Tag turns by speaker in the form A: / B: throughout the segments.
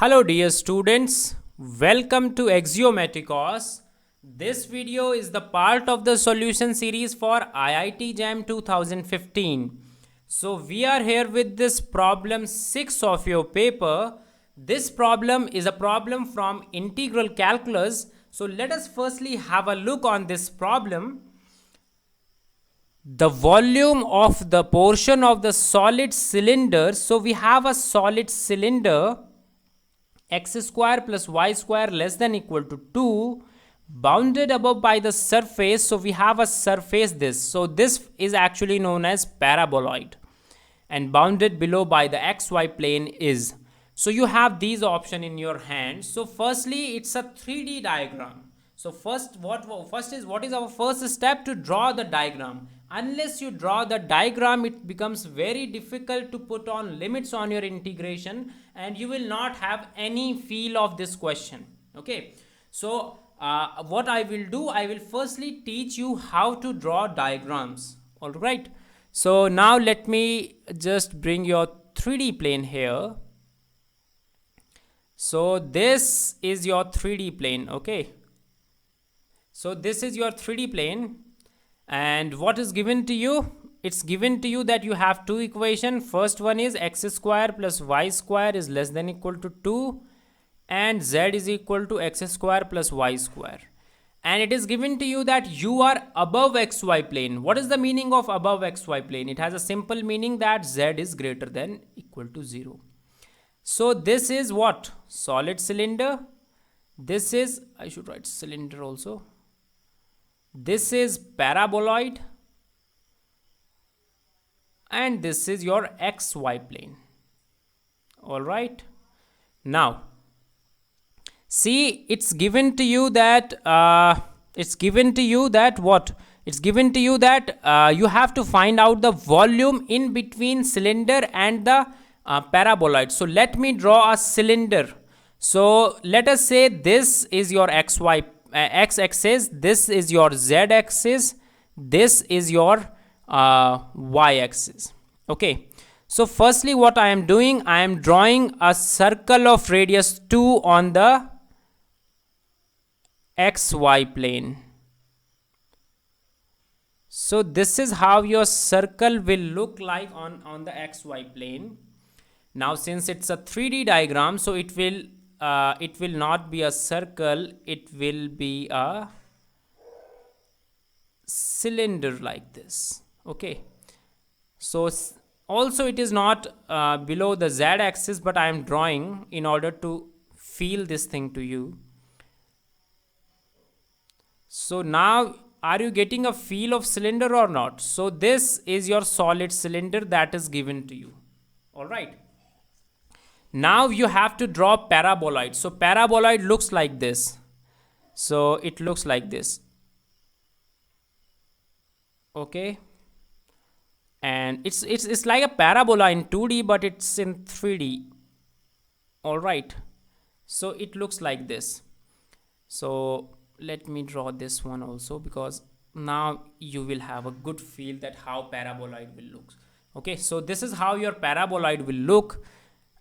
A: Hello dear students, welcome to Axiomaticos. This video is the part of the solution series for IIT JAM 2015. So we are here with this problem 6 of your paper. This problem is a problem from integral calculus. So let us firstly have a look on this problem. The volume of the portion of the solid cylinder. So we have a solid cylinder x square plus y square less than equal to 2 bounded above by the surface. So we have a surface this. So this is actually known as paraboloid, and bounded below by the xy plane is. So you have these option in your hand. So firstly it's a 3D diagram. So first what is our first step? To draw the diagram. Unless you draw the diagram, it becomes very difficult to put on limits on your integration, and you will not have any feel of this question. Okay, so what I will do, I will firstly teach you how to draw diagrams. All right, so now let me just bring your 3D plane here. So this is your 3D plane. Okay, so this is your 3D plane, and what is given to you? It's given to you that you have two equations. First one is x square plus y square is less than equal to 2, and z is equal to x square plus y square. And it is given to you that you are above xy plane. What is the meaning of above xy plane? It has a simple meaning that z is greater than equal to 0. So this is what? Solid cylinder. This is, I should write cylinder also. This is paraboloid, and this is your xy plane. All right, now see, it's given to you that you have to find out the volume in between cylinder and the paraboloid. So let me draw a cylinder. So let us say this is your xy x-axis, this is your z-axis, this is your y-axis. Okay, so firstly what I am doing, I am drawing a circle of radius 2 on the xy plane. So this is how your circle will look like on the xy plane. Now since it's a 3D diagram, so it will not be a circle, it will be a cylinder like this. Okay, so also it is not below the z axis, but I am drawing in order to feel this thing to you. So now are you getting a feel of cylinder or not? So this is your solid cylinder that is given to you. All right, now you have to draw paraboloid. So paraboloid looks like this. So it looks like this. Okay, and it's like a parabola in 2D, but it's in 3D. All right, so it looks like this. So let me draw this one also, because now you will have a good feel that how paraboloid will look. Okay, so this is how your paraboloid will look.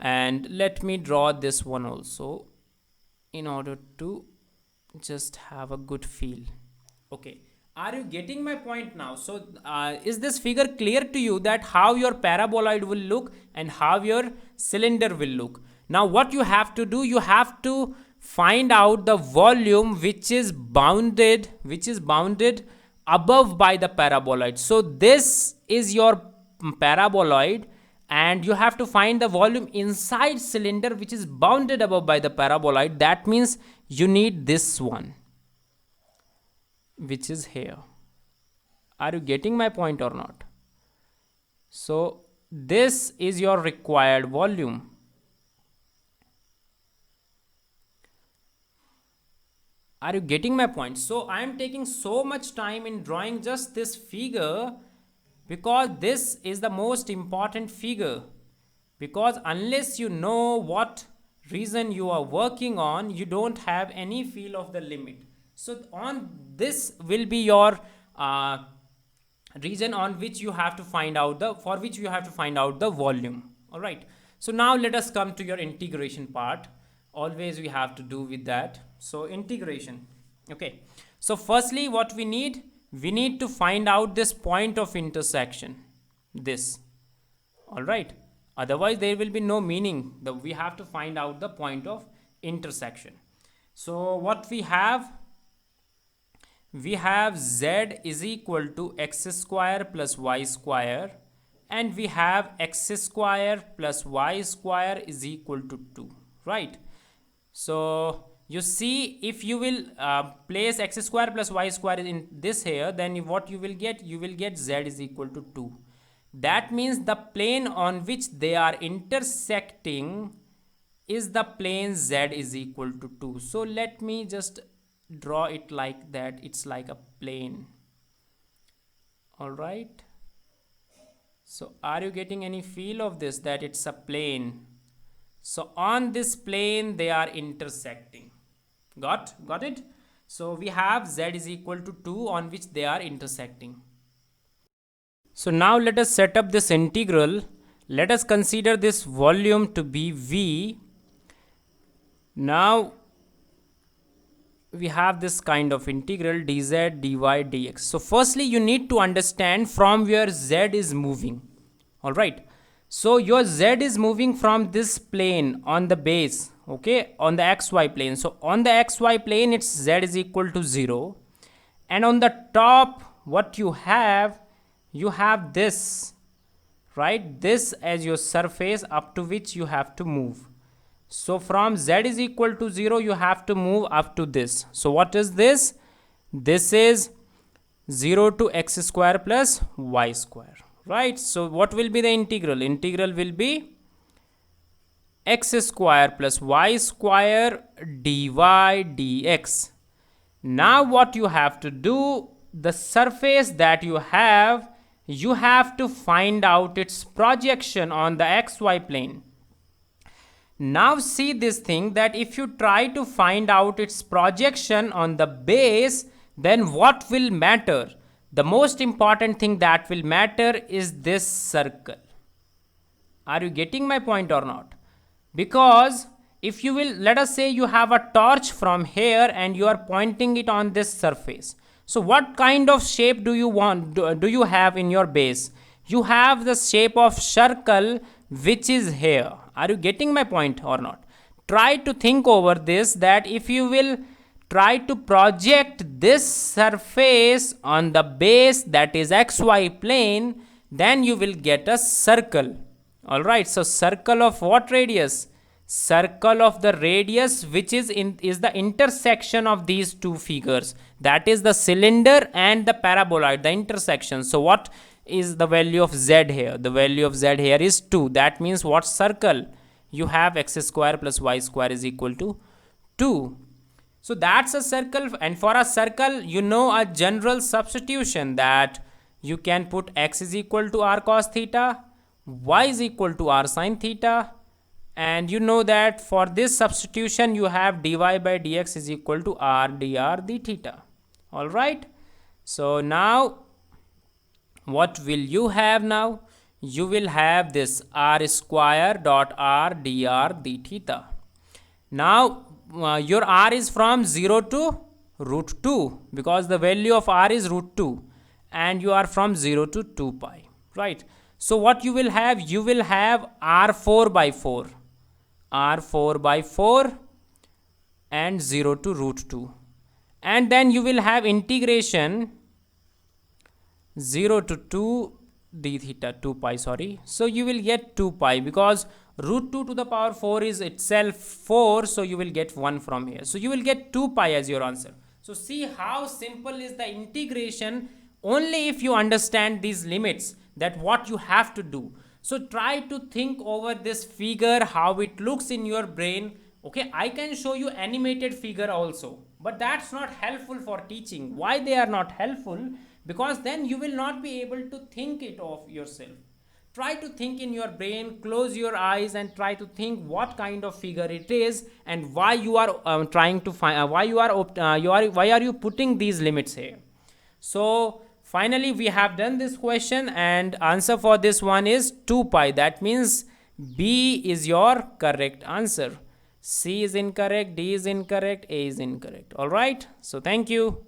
A: And let me draw this one also in order to just have a good feel. Okay, are you getting my point now? So is this figure clear to you that how your paraboloid will look and how your cylinder will look? Now what you have to do, you have to find out the volume which is bounded above by the paraboloid. So this is your paraboloid, and you have to find the volume inside cylinder which is bounded above by the paraboloid. That means you need this one, which is here. Are you getting my point or not? So this is your required volume. Are you getting my point? So I am taking so much time in drawing just this figure, because this is the most important figure. Because unless you know what reason you are working on, you don't have any feel of the limit. So on this will be your region on which you have to find out the volume. All right, so now let us come to your integration part. always we have to do with that. So integration. Okay, so firstly what we need to find out this point of intersection, this. All right, otherwise there will be no meaning. We have to find out the point of intersection. So what we have z is equal to x square plus y square, and we have x square plus y square is equal to 2, right? So you see, if you will place x square plus y square in this here, then what you will get z is equal to 2. That means the plane on which they are intersecting is the plane z is equal to 2. So let me just draw it like that. It's like a plane. All right, so are you getting any feel of this, that it's a plane? So on this plane they are intersecting. Got it? So we have z is equal to 2 on which they are intersecting. So now let us set up this integral. Let us consider this volume to be V. Now we have this kind of integral dz dy dx. So firstly you need to understand from where z is moving. All right, so your z is moving from this plane on the base, okay, on the xy plane. So on the xy plane it's z is equal to 0, and on the top what you have this, right, this as your surface up to which you have to move. So from z is equal to 0 you have to move up to this. So what is this? This is 0 to x square plus y square, right? So what will be the integral? Integral will be x square plus y square dy dx. Now what you have to do, the surface that you have to find out its projection on the xy plane. Now see this thing, that if you try to find out its projection on the base, then what will matter? The most important thing that will matter is this circle. Are you getting my point or not? Because if you will, let us say you have a torch from here and you are pointing it on this surface. So what kind of shape do you have in your base? You have the shape of circle which is here. Are you getting my point or not? Try to think over this, that if you will try to project this surface on the base, that is xy plane, then you will get a circle. All right, so circle of what radius? Circle of the radius which is the intersection of these two figures, that is the cylinder and the paraboloid, the intersection. So what is the value of z here? The value of z here is 2. That means what circle? You have x square plus y square is equal to 2. So that's a circle, and for a circle you know a general substitution, that you can put x is equal to r cos theta, y is equal to r sin theta, and you know that for this substitution you have dy by dx is equal to r dr d theta. All right, so now what will you have now? You will have this r square dot r dr d theta. Now your r is from 0 to root 2, because the value of r is root 2, and you are from 0 to 2 pi, right? So what you will have? You will have r4 by 4, r4 by 4 and 0 to root 2, and then you will have integration 0 to 2 d theta 2 pi, sorry. So you will get 2 pi, because root 2 to the power 4 is itself 4, so you will get 1 from here. So you will get 2 pi as your answer. So see how simple is the integration, only if you understand these limits, that what you have to do. So try to think over this figure, how it looks in your brain. Okay, I can show you animated figure also, but that's not helpful for teaching. Why they are not helpful? Because then you will not be able to think it of yourself. Try to think in your brain, close your eyes and try to think what kind of figure it is, and why you are trying to find why are you putting these limits here. So finally we have done this question, and answer for this one is 2 pi. That means B is your correct answer. C is incorrect, D is incorrect, A is incorrect. All right. So thank you.